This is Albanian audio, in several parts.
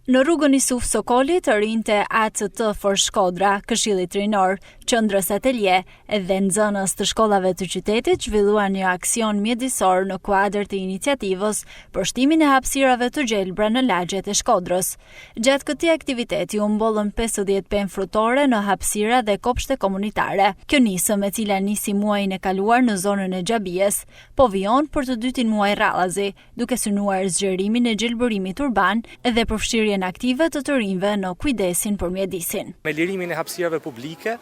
Në rrugën Isuf Sokolit, rinte ACT for Shkodra, Këshilli Rinor, Qendrës Atelje dhe nxënës të shkollave të qytetit zhvilluan një aksion mjedisor në kuadër të iniciativës për shtimin e hapësirave të gjelbra në lagjet e Shkodrës. Gjatë këtij aktiviteti u mbollën 50 pemë frutore në hapësira dhe kopshte komunitare. Kjo nisëm, e cila nisi muajin e kaluar në zonën e Xhabijes, po vijon për të dytin muaj radhazi, duke synuar zgjerimin e gjelbërimit urban dhe përfshirjen aktive të rinjve në kujdesin për mjedisin. Me lirimin e hapësirave publike,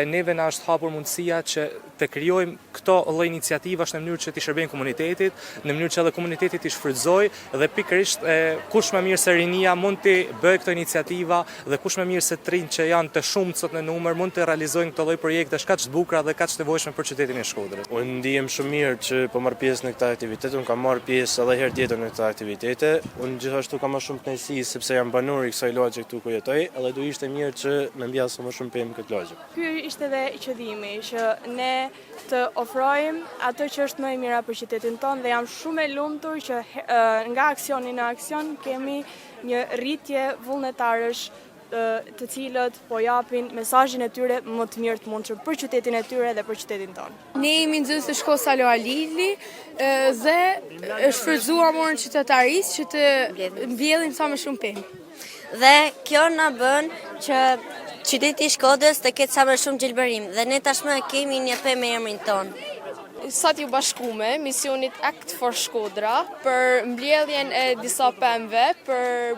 neve na është hapur mundësia që të krijojmë këto lloj iniciativash në mënyrë që të shërbejnë komunitetit, në mënyrë që edhe komuniteti të shfrytëzojë dhe pikërisht kush më mirë se rinia mund të bëjë këto iniciativa dhe kush më mirë se të rinj që janë të shumtë sot në numër mund të realizojnë këto lloj projektesh kaq të bukura dhe kaq të nevojshme për qytetin e Shkodrës. Unë ndihem shumë mirë që po marr pjesë në këtë aktivitet, unë kam marrë pjesë edhe herë tjetër në këtë aktivitete. Unë gjithashtu kam më shumë kënaqësi sepse jam banor i kësaj lagje këtu ku jetoj, edhe do ishte mirë që më mbjasë më shumë pemë këtë lagje. Ky ishte edhe qëllimi që ne të ofrojmë atë që është më e mira për qytetin tonë dhe jam shumë e lumtur që nga aksioni në aksion kemi një rritje vullnetarësh të cilët po japin mesazhin e tyre më të mirë të mundshëm për qytetin e tyre dhe për qytetin tonë. Ne jemi nxënës të shkollës Salo Alili dhe shfrytëzuam orën qytetarisë që të mbjellin sa më shumë pemë. Dhe kjo na bën që qyteti i Shkodrës të ketë sa më shumë gjelbërim dhe ne tashmë kemi një pemë me emrin ton. Sot ju bashkume misionit Act for Shkodra për mbledhjen e disa pemëve për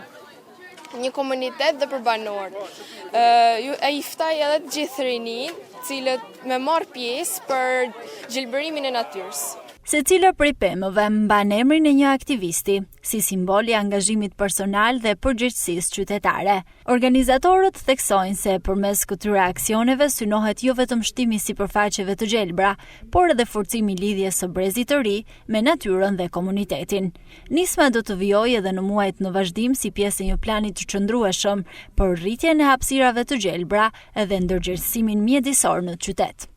një komunitet dhe për banor. I ftoj edhe të gjithë rinjin, cilët me marr pjesë për gjelbërimin e natyrës. Secila prej pemëve mban emrin e një aktivisti, si simbol i angazhimit personal dhe përgjegjësisë qytetare. Organizatorët theksojnë se përmes këtyre aksioneve synohet jo vetëm shtimi i sipërfaqeve të gjelbra, por edhe forcimi i lidhjes së brezit të ri me natyrën dhe komunitetin. Nisma do të vijojë edhe në muajt në vazhdim si pjesë e një plani të qëndrueshëm për rritjen e hapësirave të gjelbra dhe ndërgjegjësimin mjedisor në qytet.